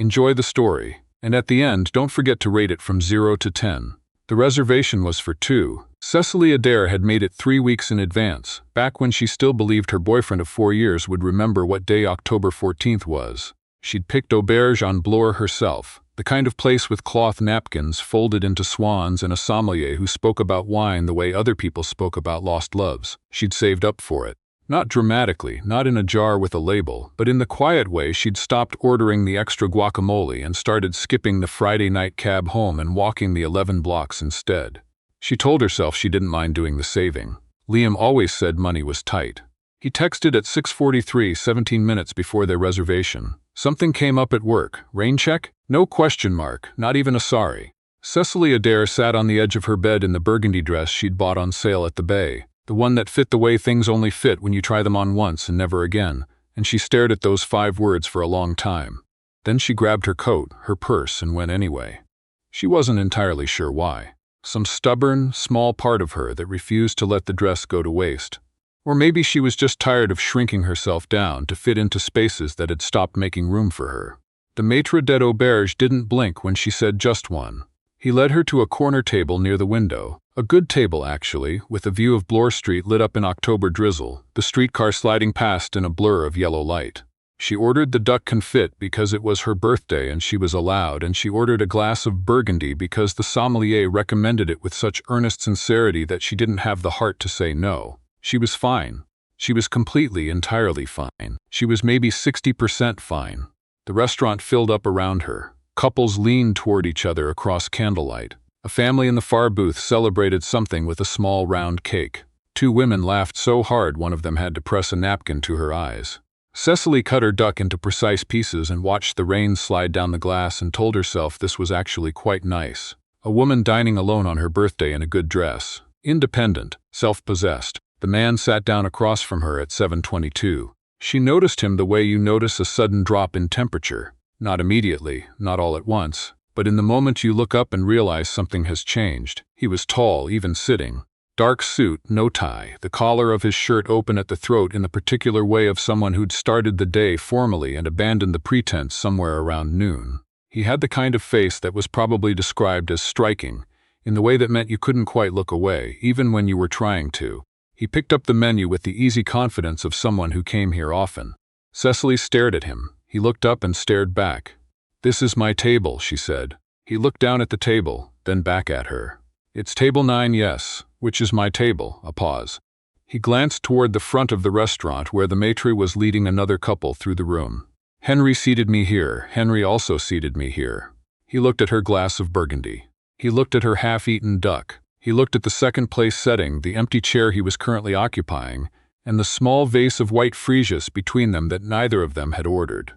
Enjoy the story, and at the end, don't forget to rate it from 0 to 10. The reservation was for 2. Cecily Adare had made it 3 weeks in advance, back when she still believed her boyfriend of 4 years would remember what day October 14th was. She'd picked Auberge en Blois herself, the kind of place with cloth napkins folded into swans and a sommelier who spoke about wine the way other people spoke about lost loves. She'd saved up for it. Not dramatically, not in a jar with a label, but in the quiet way she'd stopped ordering the extra guacamole and started skipping the Friday night cab home and walking the 11 blocks instead. She told herself she didn't mind doing the saving. Liam always said money was tight. He texted at 6:43, 17 minutes before their reservation. Something came up at work. Rain check? No question mark, not even a sorry. Cecily Adare sat on the edge of her bed in the burgundy dress she'd bought on sale at the Bay, the one that fit the way things only fit when you try them on once and never again, and she stared at those 5 words for a long time. Then she grabbed her coat, her purse, and went anyway. She wasn't entirely sure why. Some stubborn, small part of her that refused to let the dress go to waste. Or maybe she was just tired of shrinking herself down to fit into spaces that had stopped making room for her. The maître d'auberge didn't blink when she said just one. He led her to a corner table near the window. A good table, actually, with a view of Bloor Street lit up in October drizzle, the streetcar sliding past in a blur of yellow light. She ordered the duck confit because it was her birthday and she was allowed, and she ordered a glass of burgundy because the sommelier recommended it with such earnest sincerity that she didn't have the heart to say no. She was fine. She was completely, entirely fine. She was maybe 60% fine. The restaurant filled up around her. Couples leaned toward each other across candlelight. A family in the far booth celebrated something with a small round cake. 2 women laughed so hard one of them had to press a napkin to her eyes. Cecily cut her duck into precise pieces and watched the rain slide down the glass and told herself this was actually quite nice. A woman dining alone on her birthday in a good dress. Independent, self-possessed. The man sat down across from her at 7:22. She noticed him the way you notice a sudden drop in temperature. Not immediately, not all at once, but in the moment you look up and realize something has changed. He was tall, even sitting. Dark suit, no tie, the collar of his shirt open at the throat in the particular way of someone who'd started the day formally and abandoned the pretense somewhere around noon. He had the kind of face that was probably described as striking, in the way that meant you couldn't quite look away, even when you were trying to. He picked up the menu with the easy confidence of someone who came here often. Cecily stared at him. He looked up and stared back. "This is my table," she said. He looked down at the table, then back at her. "It's table 9, yes, which is my table." A pause. He glanced toward the front of the restaurant where the maître was leading another couple through the room. "Henry seated me here. Henry also seated me here." He looked at her glass of burgundy. He looked at her half-eaten duck. He looked at the second-place setting, the empty chair he was currently occupying, and the small vase of white freesias between them that neither of them had ordered.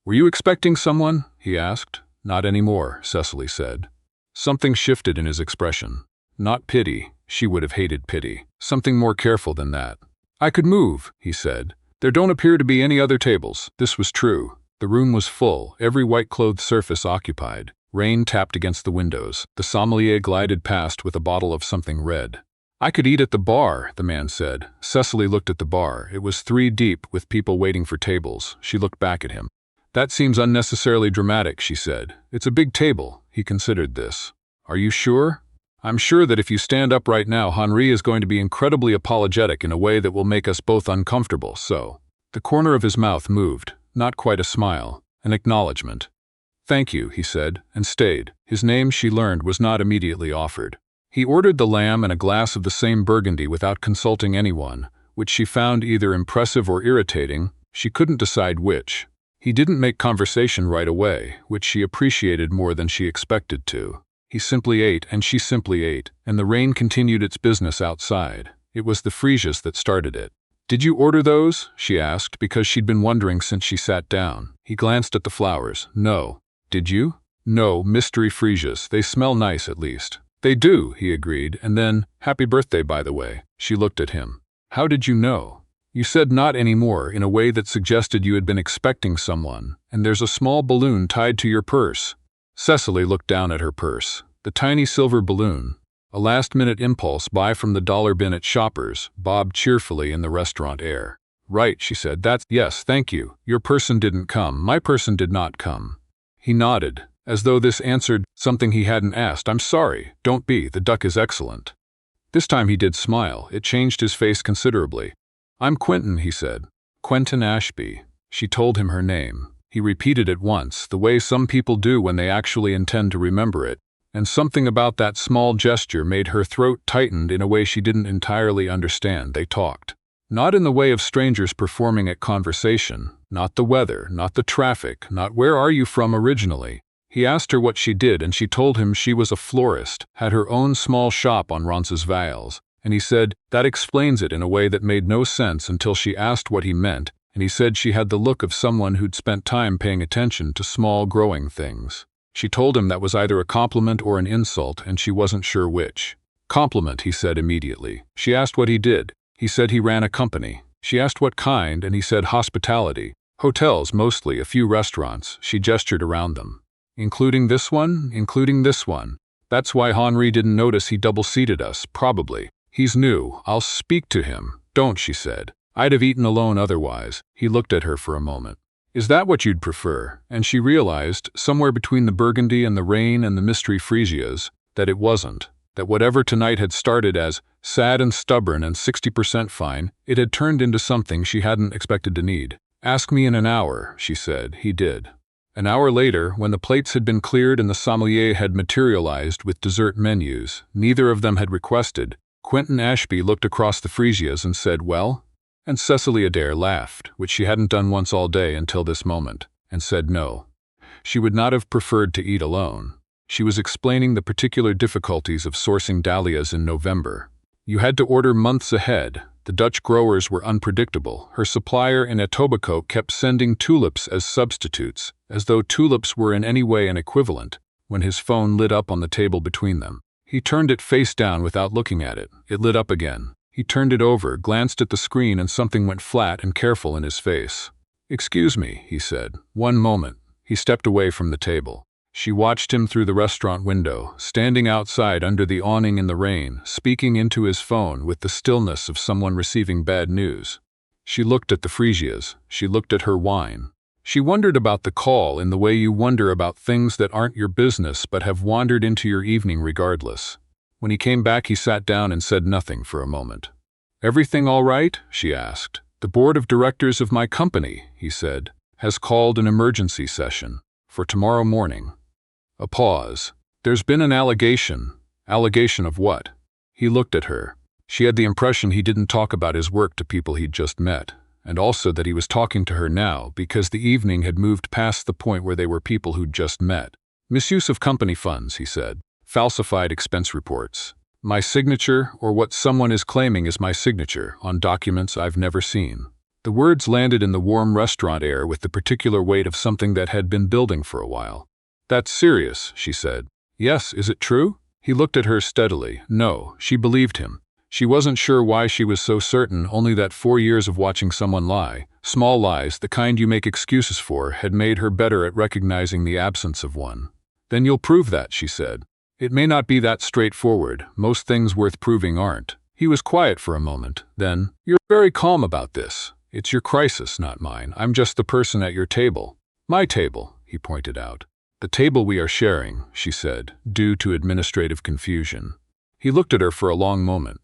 "Were you expecting someone?" he asked. "Not anymore," Cecily said. Something shifted in his expression. Not pity. She would have hated pity. Something more careful than that. "I could move," he said. "There don't appear to be any other tables." This was true. The room was full, every white-clothed surface occupied. Rain tapped against the windows. The sommelier glided past with a bottle of something red. "I could eat at the bar," the man said. Cecily looked at the bar. It was 3 deep, with people waiting for tables. She looked back at him. "That seems unnecessarily dramatic," she said. "It's a big table." He considered this. "Are you sure?" "I'm sure that if you stand up right now, Henri is going to be incredibly apologetic in a way that will make us both uncomfortable, so." The corner of his mouth moved. Not quite a smile. An acknowledgement. "Thank you," he said, and stayed. His name, she learned, was not immediately offered. He ordered the lamb and a glass of the same burgundy without consulting anyone, which she found either impressive or irritating. She couldn't decide which. He didn't make conversation right away, which she appreciated more than she expected to. He simply ate, and she simply ate, and the rain continued its business outside. It was the freesias that started it. "Did you order those?" she asked, because she'd been wondering since she sat down. He glanced at the flowers. "No." "Did you?" "No, mystery freesias. They smell nice, at least." "They do," he agreed, and then, "Happy birthday, by the way." She looked at him. "How did you know?" "You said not anymore in a way that suggested you had been expecting someone, and there's a small balloon tied to your purse." Cecily looked down at her purse. The tiny silver balloon. A last-minute impulse buy from the dollar bin at Shoppers, bobbed cheerfully in the restaurant air. "Right," she said. "Yes, thank you. Your person didn't come. My person did not come." He nodded, as though this answered something he hadn't asked. "I'm sorry, don't be, the duck is excellent." This time he did smile. It changed his face considerably. "I'm Quentin," he said. "Quentin Ashby." She told him her name. He repeated it once, the way some people do when they actually intend to remember it, and something about that small gesture made her throat tightened in a way she didn't entirely understand. They talked. Not in the way of strangers performing at conversation, not the weather, not the traffic, not "where are you from originally." He asked her what she did, and she told him she was a florist, had her own small shop on Roncesvalles, and he said, "That explains it," in a way that made no sense until she asked what he meant, and he said she had the look of someone who'd spent time paying attention to small growing things. She told him that was either a compliment or an insult, and she wasn't sure which. "Compliment," he said immediately. She asked what he did. He said he ran a company. She asked what kind, and he said hospitality. Hotels, mostly, a few restaurants. She gestured around them. "Including this one? Including this one. That's why Henri didn't notice he double-seated us, probably. He's new. I'll speak to him." "Don't," she said. "I'd have eaten alone otherwise." He looked at her for a moment. "Is that what you'd prefer?" And she realized, somewhere between the burgundy and the rain and the mystery freesias, that it wasn't. That whatever tonight had started as sad and stubborn and 60% fine, it had turned into something she hadn't expected to need. "Ask me in an hour," she said. He did. An hour later, when the plates had been cleared and the sommelier had materialized with dessert menus neither of them had requested, Quentin Ashby looked across the freesias and said, "Well?" And Cecily Adare laughed, which she hadn't done once all day until this moment, and said no. She would not have preferred to eat alone. She was explaining the particular difficulties of sourcing dahlias in November. You had to order months ahead. The Dutch growers were unpredictable. Her supplier in Etobicoke kept sending tulips as substitutes, as though tulips were in any way an equivalent, when his phone lit up on the table between them. He turned it face down without looking at it. It lit up again. He turned it over, glanced at the screen, and something went flat and careful in his face. "Excuse me," he said. "One moment." He stepped away from the table. She watched him through the restaurant window, standing outside under the awning in the rain, speaking into his phone with the stillness of someone receiving bad news. She looked at the freesias. She looked at her wine. She wondered about the call in the way you wonder about things that aren't your business but have wandered into your evening regardless. When he came back, he sat down and said nothing for a moment. "Everything all right?" she asked. "The board of directors of my company," he said, "has called an emergency session for tomorrow morning." A pause. "There's been an allegation." "Allegation of what?" He looked at her. She had the impression he didn't talk about his work to people he'd just met, and also that he was talking to her now because the evening had moved past the point where they were people who'd just met. "Misuse of company funds," he said. "Falsified expense reports. My signature, or what someone is claiming is my signature, on documents I've never seen." The words landed in the warm restaurant air with the particular weight of something that had been building for a while. "That's serious," she said. "Yes, is it true?" He looked at her steadily. No, she believed him. She wasn't sure why she was so certain, only that 4 years of watching someone lie, small lies, the kind you make excuses for, had made her better at recognizing the absence of one. "Then you'll prove that," she said. "It may not be that straightforward. Most things worth proving aren't." He was quiet for a moment. Then, "You're very calm about this. It's your crisis, not mine. I'm just the person at your table." "My table," he pointed out. "The table we are sharing," she said, due to administrative confusion. He looked at her for a long moment.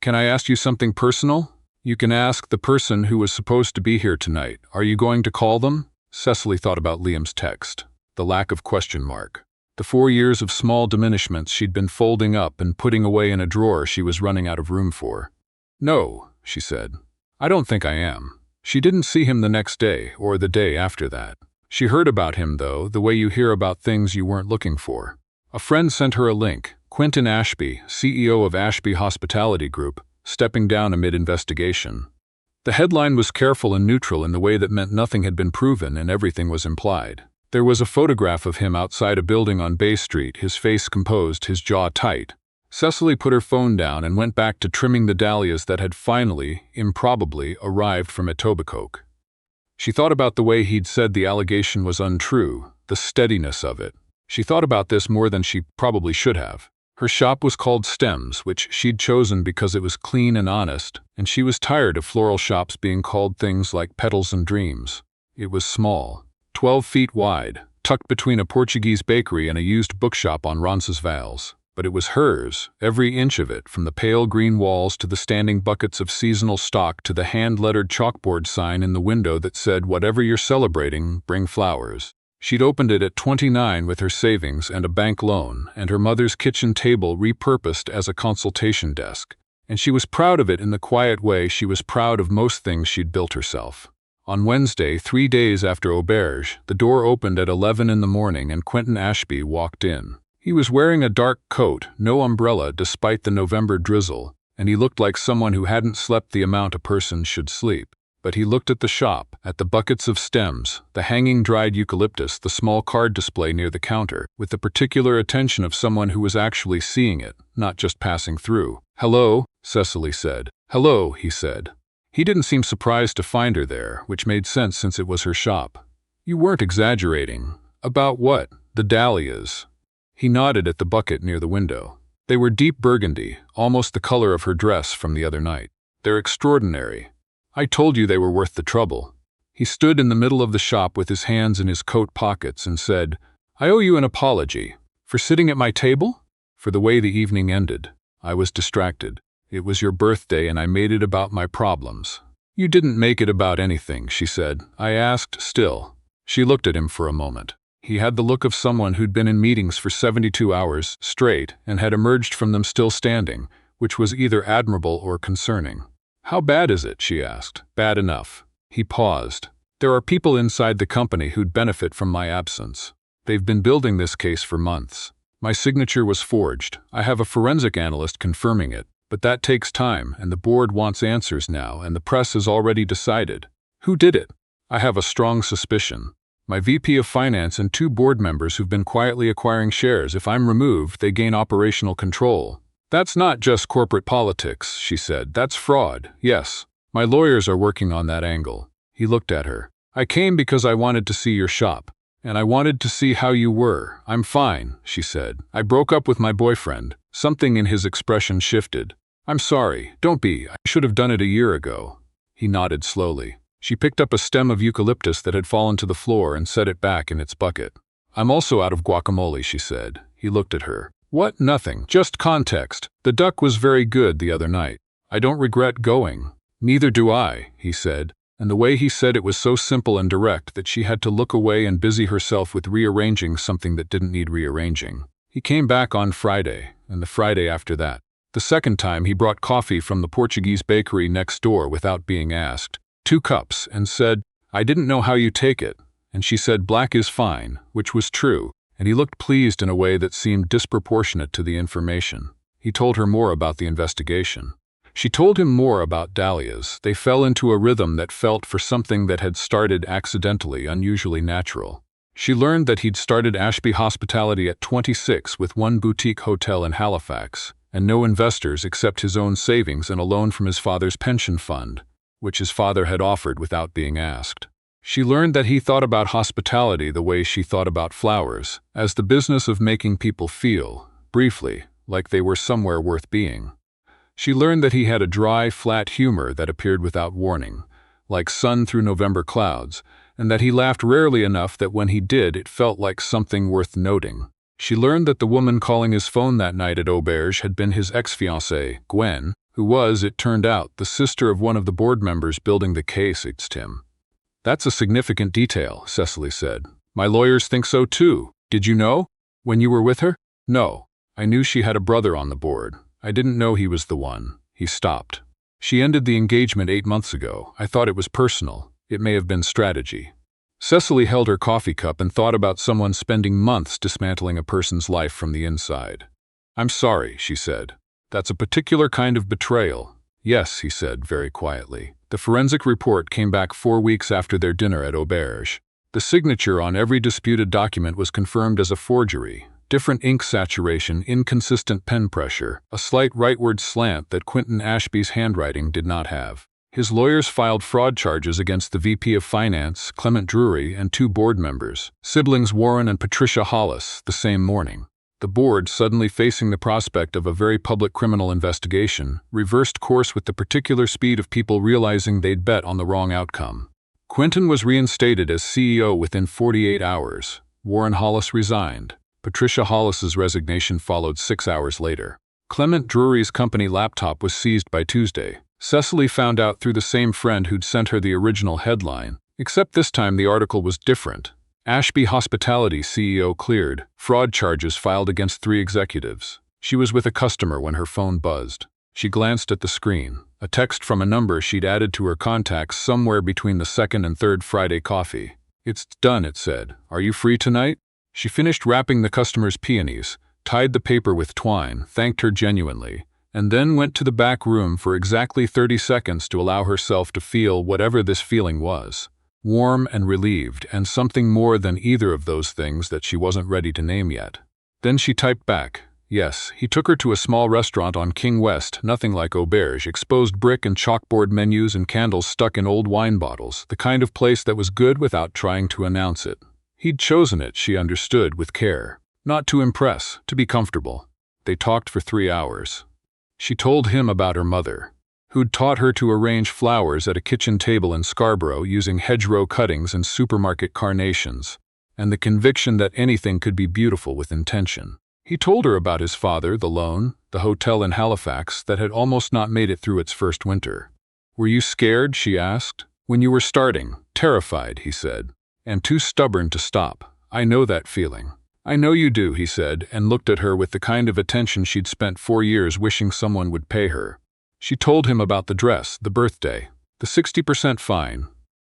"Can I ask you something personal?" "You can ask the person who was supposed to be here tonight. Are you going to call them?" Cecily thought about Liam's text. The lack of question mark. The 4 years of small diminishments she'd been folding up and putting away in a drawer she was running out of room for. "No," she said. "I don't think I am." She didn't see him the next day, or the day after that. She heard about him, though, the way you hear about things you weren't looking for. A friend sent her a link. Quentin Ashby, CEO of Ashby Hospitality Group, stepping down amid investigation. The headline was careful and neutral in the way that meant nothing had been proven and everything was implied. There was a photograph of him outside a building on Bay Street, his face composed, his jaw tight. Cecily put her phone down and went back to trimming the dahlias that had finally, improbably, arrived from Etobicoke. She thought about the way he'd said the allegation was untrue, the steadiness of it. She thought about this more than she probably should have. Her shop was called Stems, which she'd chosen because it was clean and honest, and she was tired of floral shops being called things like Petals and Dreams. It was small, 12 feet wide, tucked between a Portuguese bakery and a used bookshop on Roncesvalles. But it was hers, every inch of it, from the pale green walls to the standing buckets of seasonal stock to the hand-lettered chalkboard sign in the window that said, "Whatever you're celebrating, bring flowers." She'd opened it at 29 with her savings and a bank loan, and her mother's kitchen table repurposed as a consultation desk. And she was proud of it in the quiet way she was proud of most things she'd built herself. On Wednesday, 3 days after Auberge, the door opened at 11 in the morning and Quentin Ashby walked in. He was wearing a dark coat, no umbrella despite the November drizzle, and he looked like someone who hadn't slept the amount a person should sleep. But he looked at the shop, at the buckets of stems, the hanging dried eucalyptus, the small card display near the counter, with the particular attention of someone who was actually seeing it, not just passing through. "Hello," Cecily said. "Hello," he said. He didn't seem surprised to find her there, which made sense since it was her shop. "You weren't exaggerating." "About what?" "The dahlias." He nodded at the bucket near the window. They were deep burgundy, almost the color of her dress from the other night. "They're extraordinary. I told you they were worth the trouble." He stood in the middle of the shop with his hands in his coat pockets and said, "I owe you an apology. For sitting at my table?" "For the way the evening ended. I was distracted. It was your birthday and I made it about my problems." "You didn't make it about anything," she said. "I asked still." She looked at him for a moment. He had the look of someone who'd been in meetings for 72 hours straight and had emerged from them still standing, which was either admirable or concerning. "How bad is it?" she asked. "Bad enough." He paused. "There are people inside the company who'd benefit from my absence. They've been building this case for months. My signature was forged. I have a forensic analyst confirming it, but that takes time, and the board wants answers now, and the press has already decided. Who did it? I have a strong suspicion. My VP of Finance and 2 board members who've been quietly acquiring shares. If I'm removed, they gain operational control." "That's not just corporate politics," she said. "That's fraud. Yes. My lawyers are working on that angle." He looked at her. "I came because I wanted to see your shop. And I wanted to see how you were." "I'm fine," she said. "I broke up with my boyfriend." Something in his expression shifted. "I'm sorry. Don't be. I should have done it a year ago." He nodded slowly. She picked up a stem of eucalyptus that had fallen to the floor and set it back in its bucket. "I'm also out of guacamole," she said. He looked at her. "What? Nothing. Just context. The duck was very good the other night. I don't regret going." "Neither do I," he said, and the way he said it was so simple and direct that she had to look away and busy herself with rearranging something that didn't need rearranging. He came back on Friday, and the Friday after that. The second time he brought coffee from the Portuguese bakery next door without being asked. 2 cups, and said, "I didn't know how you take it." And she said black is fine, which was true, and he looked pleased in a way that seemed disproportionate to the information. He told her more about the investigation. She told him more about dahlias. They fell into a rhythm that felt for something that had started accidentally, unusually natural. She learned that he'd started Ashby Hospitality at 26 with 1 boutique hotel in Halifax, and no investors except his own savings and a loan from his father's pension fund, which his father had offered without being asked. She learned that he thought about hospitality the way she thought about flowers, as the business of making people feel, briefly, like they were somewhere worth being. She learned that he had a dry, flat humor that appeared without warning, like sun through November clouds, and that he laughed rarely enough that when he did it felt like something worth noting. She learned that the woman calling his phone that night at Auberge had been his ex-fiancée, Gwen, who was, it turned out, the sister of one of the board members building the case against him. "That's a significant detail," Cecily said. "My lawyers think so too. Did you know? When you were with her?" "No. I knew she had a brother on the board. I didn't know he was the one." He stopped. "She ended the engagement 8 months ago. I thought it was personal. It may have been strategy." Cecily held her coffee cup and thought about someone spending months dismantling a person's life from the inside. "I'm sorry," she said. "That's a particular kind of betrayal." "Yes," he said very quietly. The forensic report came back 4 weeks after their dinner at Auberge. The signature on every disputed document was confirmed as a forgery. Different ink saturation, inconsistent pen pressure, a slight rightward slant that Quentin Ashby's handwriting did not have. His lawyers filed fraud charges against the VP of Finance, Clement Drury, and 2 board members, siblings Warren and Patricia Hollis, the same morning. The board, suddenly facing the prospect of a very public criminal investigation, reversed course with the particular speed of people realizing they'd bet on the wrong outcome. Quentin was reinstated as CEO within 48 hours. Warren Hollis resigned. Patricia Hollis's resignation followed 6 hours later. Clement Drury's company laptop was seized by Tuesday. Cecily found out through the same friend who'd sent her the original headline, except this time the article was different. Ashby Hospitality CEO cleared, fraud charges filed against 3 executives. She was with a customer when her phone buzzed. She glanced at the screen, a text from a number she'd added to her contacts somewhere between the second and third Friday coffee. "It's done," it said. "Are you free tonight?" She finished wrapping the customer's peonies, tied the paper with twine, thanked her genuinely, and then went to the back room for exactly 30 seconds to allow herself to feel whatever this feeling was. Warm and relieved, and something more than either of those things that she wasn't ready to name yet. Then she typed back, yes. He took her to a small restaurant on King West, nothing like auberge, exposed brick and chalkboard menus and candles stuck in old wine bottles, the kind of place that was good without trying to announce it. He'd chosen it, she understood, with care. Not to impress, to be comfortable. They talked for 3 hours. She told him about her mother, who'd taught her to arrange flowers at a kitchen table in Scarborough using hedgerow cuttings and supermarket carnations, and the conviction that anything could be beautiful with intention. He told her about his father, the loan, the hotel in Halifax that had almost not made it through its first winter. "Were you scared?" she asked. "When you were starting?" "Terrified," he said, "and too stubborn to stop. I know that feeling." "I know you do," he said, and looked at her with the kind of attention she'd spent 4 years wishing someone would pay her. She told him about the dress, the birthday, the 60% fine.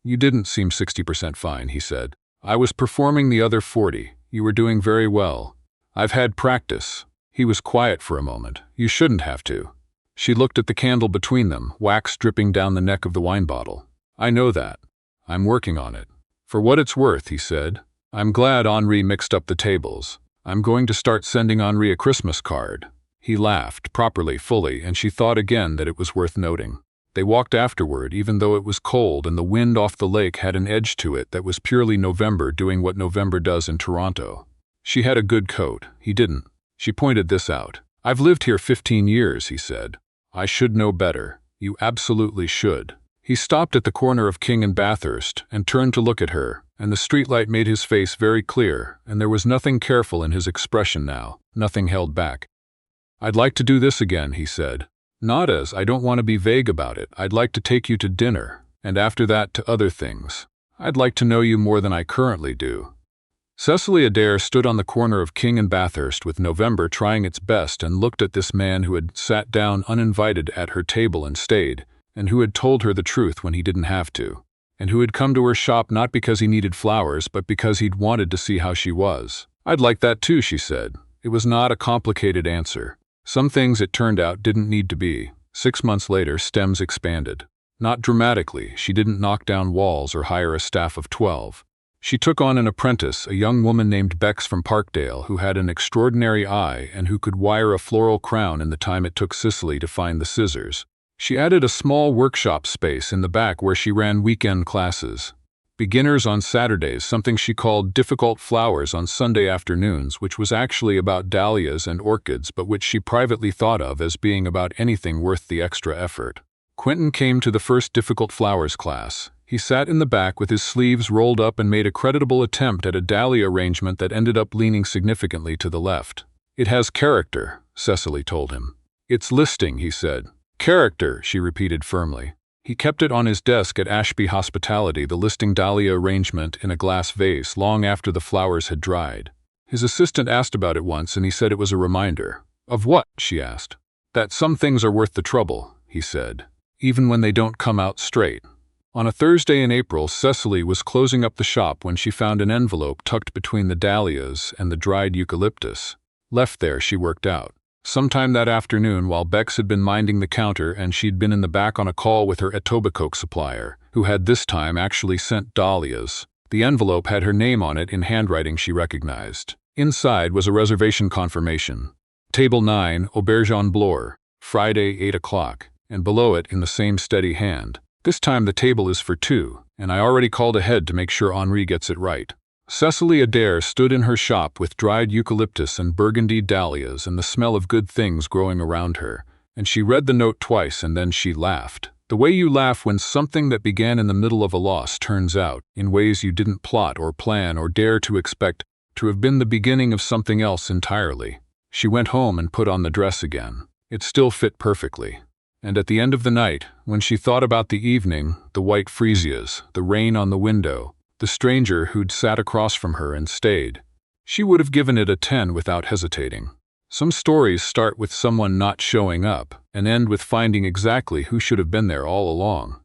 "You didn't seem 60% fine," he said. "I was performing the other 40. You were doing very well. I've had practice." He was quiet for a moment. "You shouldn't have to." She looked at the candle between them, wax dripping down the neck of the wine bottle. "I know that. I'm working on it." "For what it's worth," he said. "I'm glad Henri mixed up the tables. I'm going to start sending Henri a Christmas card." He laughed, properly, fully, and she thought again that it was worth noting. They walked afterward, even though it was cold and the wind off the lake had an edge to it that was purely November doing what November does in Toronto. She had a good coat. He didn't. She pointed this out. "I've lived here 15 years, he said. "I should know better." "You absolutely should." He stopped at the corner of King and Bathurst and turned to look at her, and the streetlight made his face very clear, and there was nothing careful in his expression now, nothing held back. "I'd like to do this again," he said. "Not as, I don't want to be vague about it. I'd like to take you to dinner, and after that to other things. I'd like to know you more than I currently do." Cecily Adare stood on the corner of King and Bathurst with November trying its best and looked at this man who had sat down uninvited at her table and stayed, and who had told her the truth when he didn't have to, and who had come to her shop not because he needed flowers but because he'd wanted to see how she was. "I'd like that too," she said. It was not a complicated answer. Some things, it turned out, didn't need to be. 6 months later, stems expanded. Not dramatically. She didn't knock down walls or hire a staff of 12. She took on an apprentice, a young woman named Bex from Parkdale, who had an extraordinary eye and who could wire a floral crown in the time it took Cecily to find the scissors. She added a small workshop space in the back where she ran weekend classes. Beginners on Saturdays, something she called difficult flowers on Sunday afternoons, which was actually about dahlias and orchids but which she privately thought of as being about anything worth the extra effort. Quentin came to the first difficult flowers class. He sat in the back with his sleeves rolled up and made a creditable attempt at a dahlia arrangement that ended up leaning significantly to the left. "It has character," Cecily told him. "It's listing," he said. "Character," she repeated firmly. He kept it on his desk at Ashby Hospitality, the listing dahlia arrangement in a glass vase, long after the flowers had dried. His assistant asked about it once, and he said it was a reminder. "Of what?" she asked. "That some things are worth the trouble," he said, "even when they don't come out straight." On a Thursday in April, Cecily was closing up the shop when she found an envelope tucked between the dahlias and the dried eucalyptus. Left there, she worked out. Sometime that afternoon, while Bex had been minding the counter and she'd been in the back on a call with her Etobicoke supplier, who had this time actually sent dahlias, the envelope had her name on it in handwriting she recognized. Inside was a reservation confirmation. Table 9, Auberge en Bloor, Friday, 8 o'clock, and below it, in the same steady hand, "This time the table is for 2, and I already called ahead to make sure Henri gets it right." Cecily Adare stood in her shop with dried eucalyptus and burgundy dahlias and the smell of good things growing around her, and she read the note twice and then she laughed. The way you laugh when something that began in the middle of a loss turns out, in ways you didn't plot or plan or dare to expect, to have been the beginning of something else entirely. She went home and put on the dress again. It still fit perfectly. And at the end of the night, when she thought about the evening, the white freesias, the rain on the window, the stranger who'd sat across from her and stayed, she would have given it a 10 without hesitating. Some stories start with someone not showing up and end with finding exactly who should have been there all along.